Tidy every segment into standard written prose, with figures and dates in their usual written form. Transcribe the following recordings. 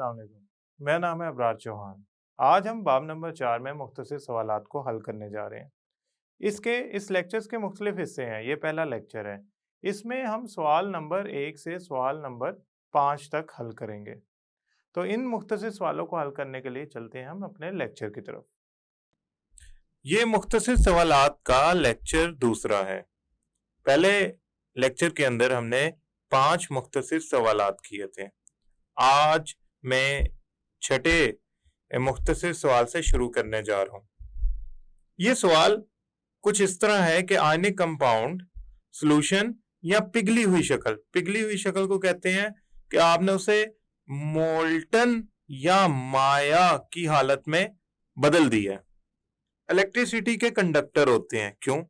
अस्सलाम वालेकुम। मेरा नाम है अबरार चौहान। आज हम बाब नंबर 4 में मुख्तसर सवालात को हल करने जा रहे हैं। इस लेक्चर्स के मुख्तलिफ हिस्से हैं। ये पहला लेक्चर है। इसमें हम सवाल नंबर 1 से सवाल नंबर 5 तक हल करेंगे। तो इन मुख्तसर सवालों को हल करने के लिए चलते हैं हम अपने लेक्चर की तरफ। ये मुख्तसर सवालात का लेक्चर दूसरा है। पहले लेक्चर के अंदर हमने 5 मुख्तसर सवालात किए थे। आज मैं छठे मुख्तसर सवाल से शुरू करने जा रहा हूं। ये सवाल कुछ इस तरह है कि आयनिक कंपाउंड, सॉल्यूशन या पिघली हुई शक्ल को कहते हैं कि आपने उसे मोल्टन या माया की हालत में बदल दिया है। इलेक्ट्रिसिटी के कंडक्टर होते हैं। क्यों?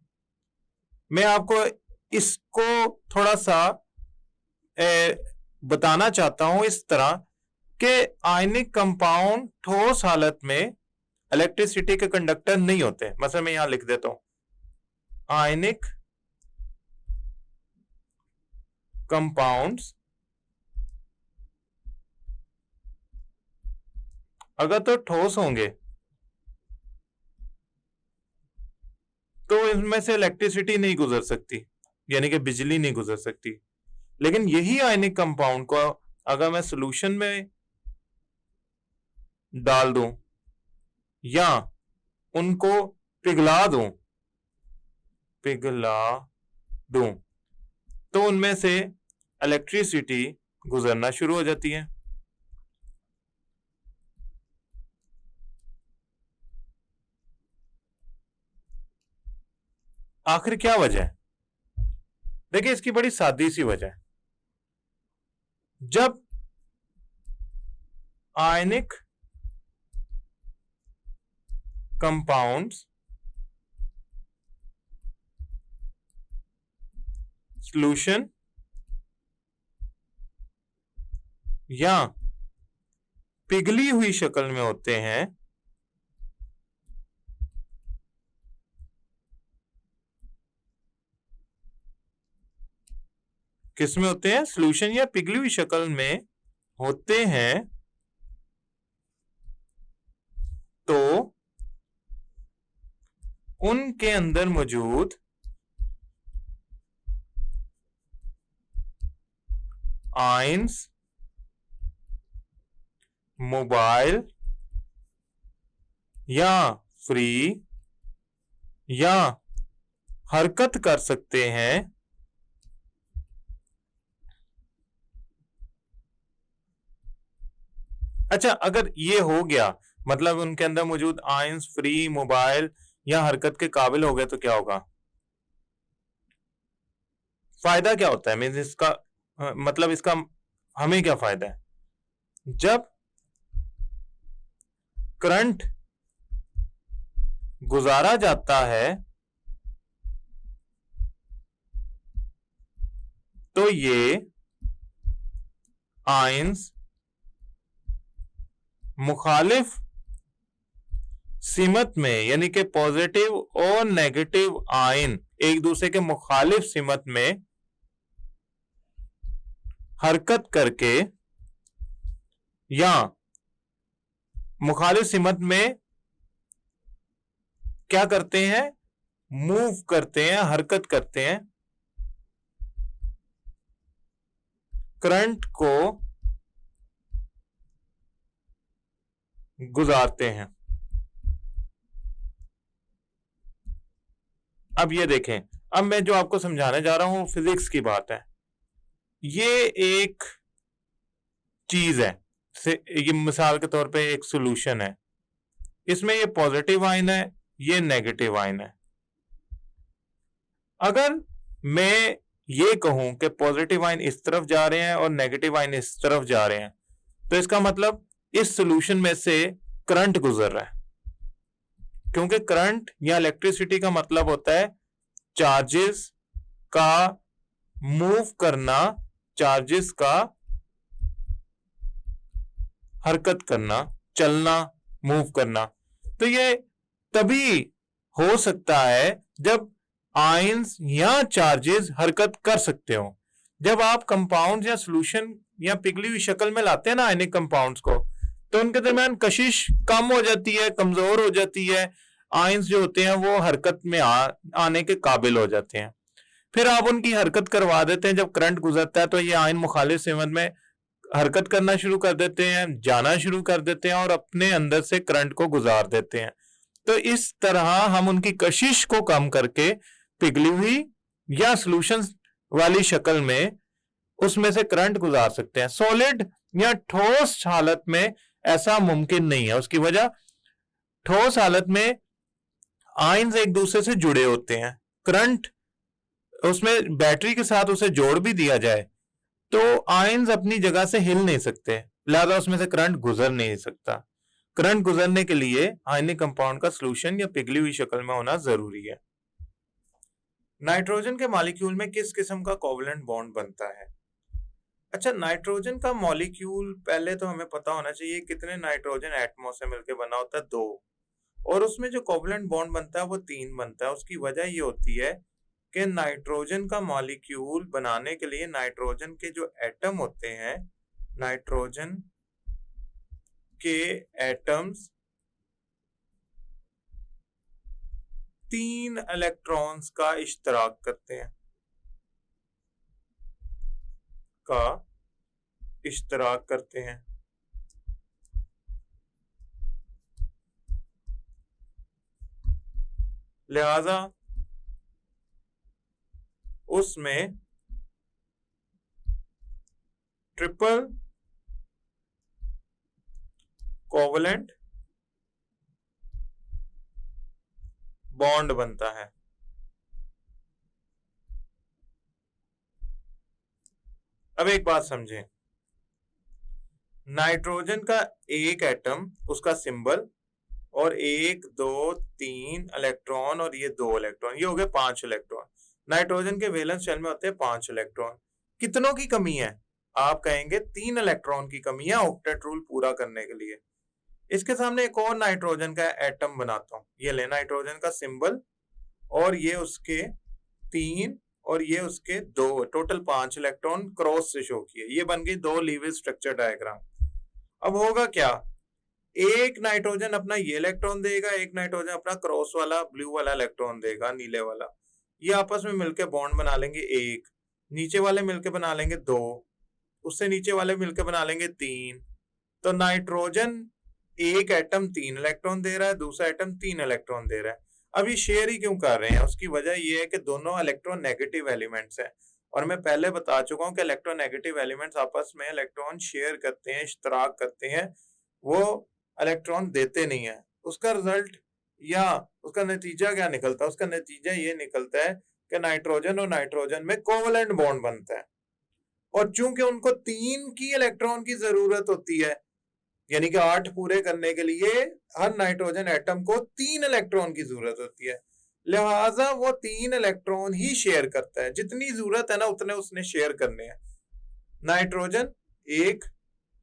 मैं आपको इसको थोड़ा सा बताना चाहता हूं इस तरह कि आयनिक कंपाउंड ठोस हालत में इलेक्ट्रिसिटी के कंडक्टर नहीं होते। मतलब मैं यहां लिख देता हूं, आयनिक कंपाउंड्स अगर तो ठोस होंगे तो इसमें से इलेक्ट्रिसिटी नहीं गुजर सकती, यानी कि बिजली नहीं गुजर सकती। लेकिन यही आयनिक कंपाउंड को अगर मैं सॉल्यूशन में डाल दूं या उनको पिघला दूं तो उनमें से इलेक्ट्रिसिटी गुजरना शुरू हो जाती है। आखिर क्या वजह है? देखिए, इसकी बड़ी सादी सी वजह है। जब आयनिक कंपाउंड्स सॉल्यूशन या पिघली हुई शक्ल में होते हैं किसमें होते हैं? सॉल्यूशन या पिघली हुई शक्ल में होते हैं तो उनके अंदर मौजूद आयंस मोबाइल या फ्री या हरकत कर सकते हैं। अच्छा, अगर ये हो गया, मतलब उनके अंदर मौजूद आयंस फ्री, मोबाइल या हरकत के काबिल हो गए, तो क्या होगा? फायदा क्या होता है? मीन्स इसका मतलब इसका हमें क्या फायदा है? जब करंट गुजारा जाता है तो ये आयंस मुखालिफ सिमत में, यानी कि पॉजिटिव और नेगेटिव आयन एक दूसरे के मुखालिफ सिमत में हरकत करके या मुखालिफ सिमत में क्या करते हैं? मूव करते हैं, हरकत करते हैं, करंट को गुजारते हैं। अब ये देखें, अब मैं जो आपको समझाने जा रहा हूं फिजिक्स की बात है। ये एक चीज है, ये मिसाल के तौर पे एक सॉल्यूशन है। इसमें ये पॉजिटिव आयन है, ये नेगेटिव आयन है। अगर मैं ये कहूं कि पॉजिटिव आयन इस तरफ जा रहे हैं और नेगेटिव आयन इस तरफ जा रहे हैं, तो इसका मतलब इस सॉल्यूशन में से करंट गुजर रहा है। क्योंकि करंट या इलेक्ट्रिसिटी का मतलब होता है चार्जेस का मूव करना, चार्जेस का हरकत करना, चलना, मूव करना। तो ये तभी हो सकता है जब आयंस या चार्जेस हरकत कर सकते हो। जब आप कंपाउंड या सॉल्यूशन या पिघली हुई शक्ल में लाते हैं ना आयनिक कंपाउंड्स को, तो उनके दरमियान कशिश कम हो जाती है, कमजोर हो जाती है, आयंस जो होते हैं वो हरकत में आने के काबिल हो जाते हैं। फिर आप उनकी हरकत करवा देते हैं, जब करंट गुजरता है तो ये आयन मुखालिफ सिमत में हरकत करना शुरू कर देते हैं, जाना शुरू कर देते हैं और अपने अंदर से करंट को गुजार देते हैं। तो इस तरह हम उनकी कशिश को कम करके पिघली हुई या सॉल्यूशन वाली शक्ल में उसमें से करंट गुजार सकते हैं। सॉलिड या ठोस हालत में ऐसा मुमकिन नहीं है। उसकी वजह, ठोस हालत में आयंस एक दूसरे से जुड़े होते हैं, करंट उसमें बैटरी के साथ उसे जोड़ भी दिया जाए तो आयंस अपनी जगह से हिल नहीं सकते, लिहाजा उसमें से करंट गुजर नहीं सकता। करंट गुजरने के लिए आयनिक कंपाउंड का सॉल्यूशन या पिघली हुई शक्ल में होना जरूरी है। नाइट्रोजन के मॉलिक्यूल में किस किस्म का कोवलेंट बॉन्ड बनता है? अच्छा, नाइट्रोजन का मॉलिक्यूल पहले तो हमें पता होना चाहिए कितने नाइट्रोजन एटमों से मिलकर बना होता है, 2, और उसमें जो कोवलेंट बॉन्ड बनता है वो 3 बनता है। उसकी वजह ये होती है कि नाइट्रोजन का मॉलिक्यूल बनाने के लिए नाइट्रोजन के जो एटम होते हैं, नाइट्रोजन के एटम्स 3 इलेक्ट्रॉन्स का इश्तराक करते हैं, लिहाजा उसमें ट्रिपल कोवलेंट बॉन्ड बनता है। अब एक बात समझें, नाइट्रोजन का एक एटम, उसका सिंबल, और 1 2 3 इलेक्ट्रॉन और ये 2 इलेक्ट्रॉन, ये हो गए 5 इलेक्ट्रॉन। नाइट्रोजन के वैलेंस शेल में होते हैं 5 इलेक्ट्रॉन। कितनों की कमी है? आप कहेंगे 3 इलेक्ट्रॉन की कमी है ऑक्टेट रूल पूरा करने के लिए। इसके सामने एक और नाइट्रोजन का एटम बनाता हूं, ये ले नाइट्रोजन का सिंबल और ये उसके 3 और ये उसके 2, टोटल 5 इलेक्ट्रॉन क्रॉस से शो किए। ये बन गई 2 लीविस स्ट्रक्चर डायग्राम। अब होगा क्या, एक नाइट्रोजन अपना ये इलेक्ट्रॉन देगा, एक नाइट्रोजन अपना क्रॉस वाला ब्लू वाला इलेक्ट्रॉन देगा, नीले वाला। ये आपस में मिलकर बॉन्ड बना लेंगे 1, नीचे वाले मिलकर बना लेंगे 2, उससे नीचे वाले मिलकर बना लेंगे 3। तो नाइट्रोजन एक एटम 3 इलेक्ट्रॉन दे रहा है, दूसरा एटम 3 इलेक्ट्रॉन दे रहा है। अब ये शेयर ही क्यों कर रहे हैं? उसकी वजह ये है कि दोनों इलेक्ट्रॉन नेगेटिव एलिमेंट्स हैं, और मैं पहले बता चुका हूं कि इलेक्ट्रोनेगेटिव एलिमेंट्स आपस में इलेक्ट्रॉन शेयर करते हैं, इश्तराक करते हैं, वो इलेक्ट्रॉन देते नहीं है। उसका रिजल्ट या उसका नतीजा क्या निकलता है? उसका नतीजा ये निकलता है कि नाइट्रोजन और नाइट्रोजन में कोवलेंट बॉन्ड बनता है, और चूंकि उनको 3 की इलेक्ट्रॉन की जरूरत होती है, यानी कि 8 पूरे करने के लिए हर नाइट्रोजन एटम को 3 इलेक्ट्रॉन की जरूरत होती है, लिहाजा वो 3 इलेक्ट्रॉन ही शेयर करता है। जितनी जरूरत है ना उतने उसने शेयर करने हैं। नाइट्रोजन एक,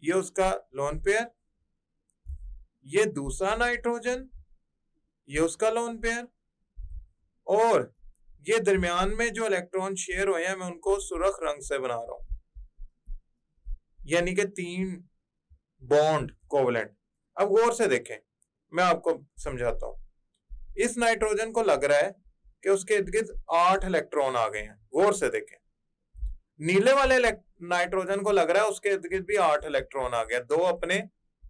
ये उसका लोन पेयर, ये दूसरा नाइट्रोजन, ये उसका लोन पेयर, और ये दरमियान में जो इलेक्ट्रॉन शेयर हुए हैं मैं उनको सुर्ख रंग से बना रहा हूं, यानी कि 3 बॉन्ड कोवलेंट। अब गौर से देखें, मैं आपको समझाता हूं। इस नाइट्रोजन को लग रहा है कि उसके इर्द गिर्द 8 इलेक्ट्रॉन आ गए हैं। गौर से देखें, नीले वाले नाइट्रोजन को लग रहा है उसके इर्द गिर्द भी 8 इलेक्ट्रॉन आ गया, 2 अपने,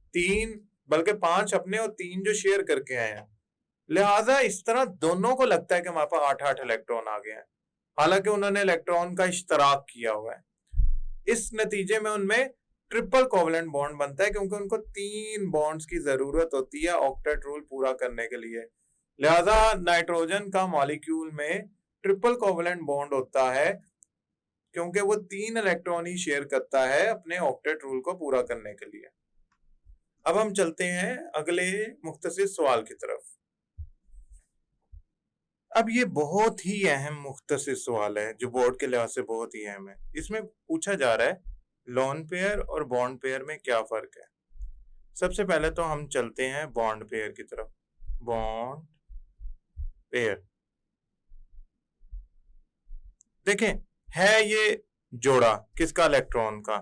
3 बल्कि 5 अपने और 3 जो शेयर करके आए हैं। लिहाजा इस तरह दोनों को लगता है कि हमारे पास 8-8 इलेक्ट्रॉन आ गए हैं, हालांकि उन्होंने इलेक्ट्रॉन का इश्तराक किया हुआ है। इस नतीजे में उनमें ट्रिपल कोवलेंट बॉन्ड बनता है, क्योंकि उनको 3 बॉन्ड्स की जरूरत होती है ऑक्टेट रूल पूरा करने के लिए। लिहाजा नाइट्रोजन का मॉलिक्यूल में ट्रिपल कोवलेंट बॉन्ड होता है, क्योंकि वो 3 इलेक्ट्रॉन ही शेयर करता है अपने ऑक्टेट रूल को पूरा करने के लिए। अब हम चलते हैं अगले मुख्तसर सवाल की तरफ। अब ये बहुत ही अहम मुख्तसर सवाल है जो बोर्ड के लिहाज से बहुत ही अहम है। इसमें पूछा जा रहा है लोन पेयर और बॉन्ड पेयर में क्या फर्क है। सबसे पहले तो हम चलते हैं बॉन्ड पेयर की तरफ। बॉन्ड पेयर देखें, है ये जोड़ा किसका? इलेक्ट्रॉन का।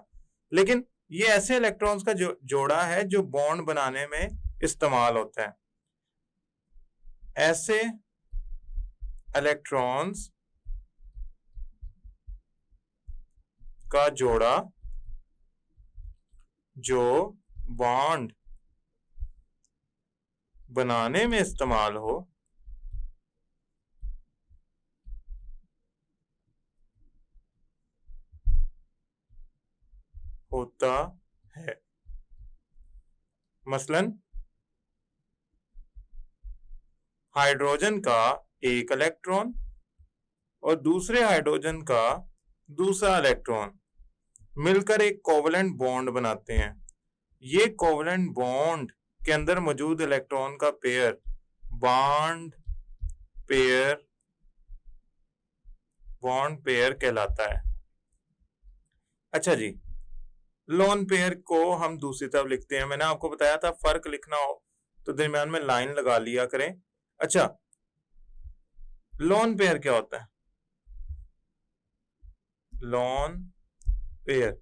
लेकिन ये ऐसे इलेक्ट्रॉन्स का जोड़ा है जो बॉन्ड बनाने में इस्तेमाल होता है। ऐसे इलेक्ट्रॉन्स का जोड़ा जो बॉन्ड बनाने में इस्तेमाल होता है। मसलन हाइड्रोजन का एक इलेक्ट्रॉन और दूसरे हाइड्रोजन का दूसरा इलेक्ट्रॉन मिलकर एक कोवलेंट बॉन्ड बनाते हैं। ये कोवलेंट बॉन्ड के अंदर मौजूद इलेक्ट्रॉन का पेयर बॉन्ड पेयर कहलाता है। अच्छा जी, लोन पेयर को हम दूसरी तरफ लिखते हैं। मैंने आपको बताया था फर्क लिखना हो तो दरमियान में लाइन लगा लिया करें। अच्छा, लोन पेयर क्या होता है? लोन पेयर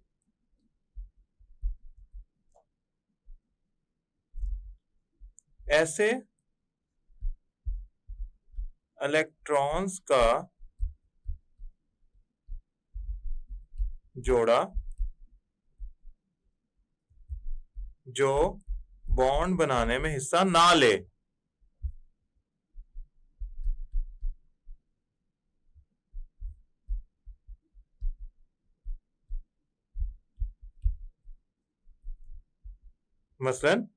ऐसे इलेक्ट्रॉन्स का जोड़ा जो बॉन्ड बनाने में हिस्सा ना ले। मसलन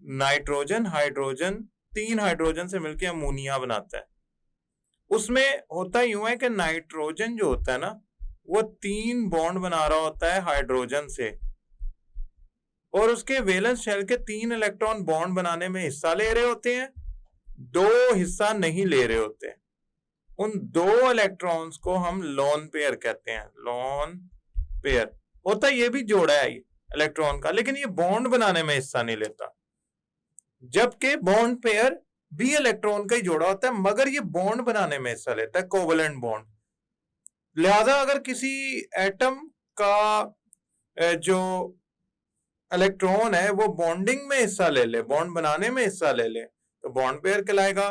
नाइट्रोजन हाइड्रोजन, 3 हाइड्रोजन से मिलकर अमोनिया बनाता है। उसमें होता यूं है कि नाइट्रोजन जो होता है ना, वो 3 बॉन्ड बना रहा होता है हाइड्रोजन से और उसके वैलेंस शेल के 3 इलेक्ट्रॉन बॉन्ड बनाने में हिस्सा ले रहे होते हैं, 2 हिस्सा नहीं ले रहे होते। उन 2 इलेक्ट्रॉन्स को हम लोन पेयर कहते हैं। लोन पेयर होता ये भी जोड़ा है इलेक्ट्रॉन का, लेकिन ये बॉन्ड बनाने में हिस्सा नहीं लेता। जबकि बॉन्ड पेयर भी इलेक्ट्रॉन का ही जोड़ा होता है, मगर ये बॉन्ड बनाने में हिस्सा लेता है, कोवलेंट बॉन्ड। लिहाजा अगर किसी एटम का जो इलेक्ट्रॉन है वो बॉन्डिंग में हिस्सा ले ले, बॉन्ड बनाने में हिस्सा ले ले, तो बॉन्ड पेयर कहलाएगा।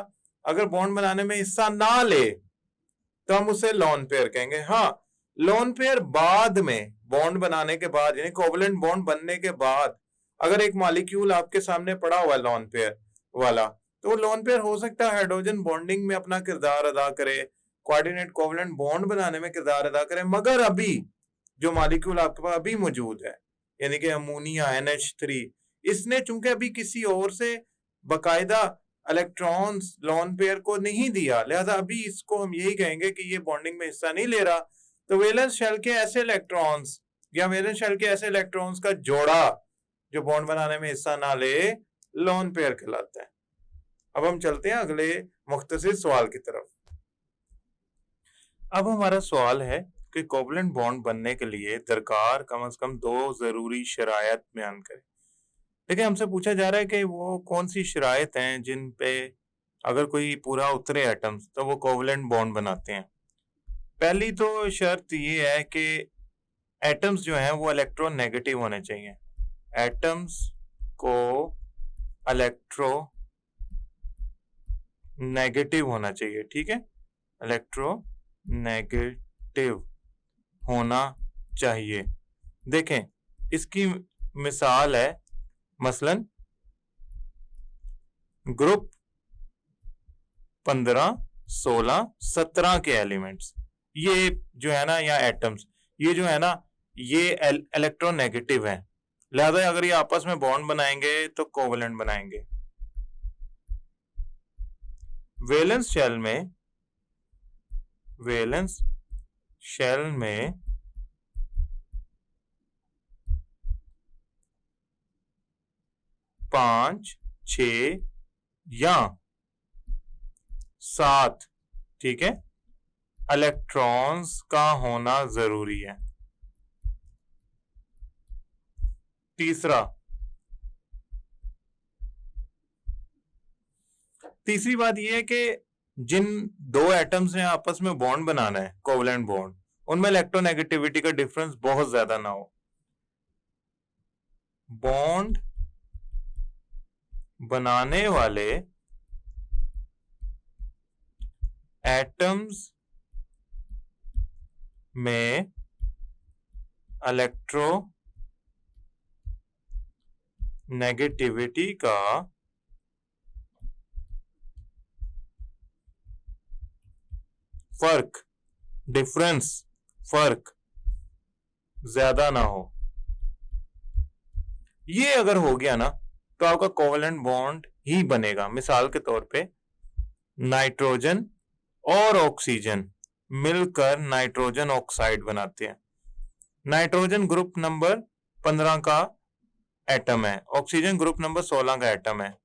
अगर बॉन्ड बनाने में हिस्सा ना ले तो हम उसे लोन पेयर कहेंगे। हाँ, लोन पेयर बाद में बॉन्ड बनाने के बाद, यानी कोवलेंट बॉन्ड बनने के बाद अगर एक मॉलिक्यूल आपके सामने पड़ा हुआ है लोन पेयर वाला, तो वो लोन पेयर हो सकता है हाइड्रोजन बॉन्डिंग में अपना किरदार अदा करे, कोऑर्डिनेट कोवलेंट बॉन्ड बनाने में किरदार अदा करे, मगर अभी जो मॉलिक्यूल आपके पास अभी मौजूद है, यानी कि अमोनिया NH3, इसने चूंकि अभी किसी और से बाकायदा इलेक्ट्रॉन्स लोन पेयर को नहीं दिया, लिहाजा अभी इसको हम यही कहेंगे कि ये बॉन्डिंग में हिस्सा नहीं ले रहा। तो वैलेंस शेल के ऐसे इलेक्ट्रॉन्स या वैलेंस शेल के ऐसे इलेक्ट्रॉन्स का जोड़ा जो बॉन्ड बनाने में हिस्सा ना ले, लोन पेयर कहलाता है। अब हम चलते हैं अगले मुख्तसर सवाल की तरफ। अब हमारा सवाल है कि कोवलेंट बॉन्ड बनने के लिए दरकार कम से कम 2 जरूरी शरायत बयान करें। देखिए, हमसे पूछा जा रहा है कि वो कौन सी शरायत हैं जिन पे अगर कोई पूरा उतरे एटम्स तो वो कोवलेंट बॉन्ड बनाते हैं। पहली तो शर्त ये है कि एटम्स जो हैं वो इलेक्ट्रोनेगेटिव होने चाहिए। एटम्स को इलेक्ट्रोनेगेटिव होना चाहिए, ठीक है, इलेक्ट्रोनेगेटिव होना चाहिए। देखें, इसकी मिसाल है मसलन ग्रुप 15, 16, 17 के एलिमेंट्स, ये जो है ना, या एटम्स, ये जो है ना, ये इलेक्ट्रोनेगेटिव है। लिहाजा अगर ये आपस में बॉन्ड बनाएंगे तो कोवलेंट बनाएंगे। वैलेंस शेल में 5, 6 या 7, ठीक है, इलेक्ट्रॉन्स का होना जरूरी है। तीसरी बात यह है कि जिन 2 एटम्स ने आपस में बॉन्ड बनाना है, कोवलेंट बॉन्ड, उनमें इलेक्ट्रोनेगेटिविटी का डिफरेंस बहुत ज्यादा ना हो। बॉन्ड बनाने वाले एटम्स में इलेक्ट्रो नेगेटिविटी का फर्क ज्यादा ना हो। ये अगर हो गया ना तो आपका कोवेलेंट बॉन्ड ही बनेगा। मिसाल के तौर पे नाइट्रोजन और ऑक्सीजन मिलकर नाइट्रोजन ऑक्साइड बनाते हैं। नाइट्रोजन ग्रुप नंबर 15 का एटम है, ऑक्सीजन ग्रुप नंबर 16 का एटम है।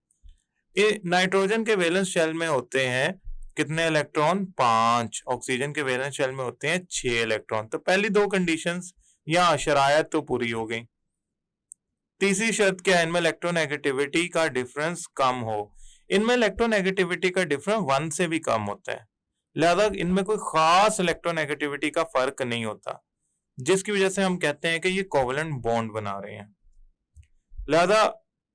ये नाइट्रोजन के वैलेंस शेल में होते हैं कितने इलेक्ट्रॉन? 5। ऑक्सीजन के वैलेंस शेल में होते हैं 6 इलेक्ट्रॉन। तो पहली दो कंडीशंस या शरायत तो पूरी हो गई। तीसरी शर्त क्या है? इनमें इलेक्ट्रोनेगेटिविटी का डिफरेंस कम हो। इनमें इलेक्ट्रोनेगेटिविटी का डिफरेंस 1 से भी कम होता है, लिहाजा इनमें कोई खास इलेक्ट्रोनेगेटिविटी का फर्क नहीं होता, जिसकी वजह से हम कहते हैं कि ये कोवेलेंट बॉन्ड बना रहे हैं। लिहाजा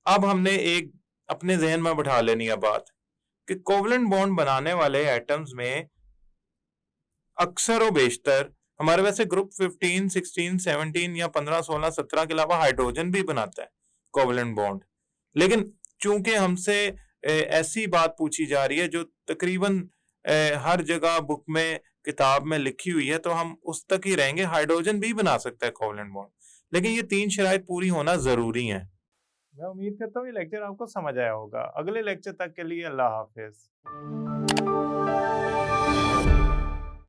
अब हमने एक अपने जहन में बैठा लेनी है बात कि कोवेलेंट बॉन्ड बनाने वाले एटम्स में अक्सर व बेशतर हमारे वैसे ग्रुप 15, 16, 17 या 15, 16, 17 के अलावा हाइड्रोजन भी बनाता है कोवेलेंट बॉन्ड। लेकिन चूंकि हमसे ऐसी बात पूछी जा रही है जो तकरीबन हर जगह बुक में, किताब में लिखी हुई है, तो हम उस तक ही रहेंगे। हाइड्रोजन भी बना सकता है कोवेलेंट बॉन्ड, लेकिन ये 3 शराइत पूरी होना जरूरी है। मैं उम्मीद करता हूँ ये लेक्चर आपको समझ आया होगा। अगले लेक्चर तक के लिए अल्लाह हाफिज।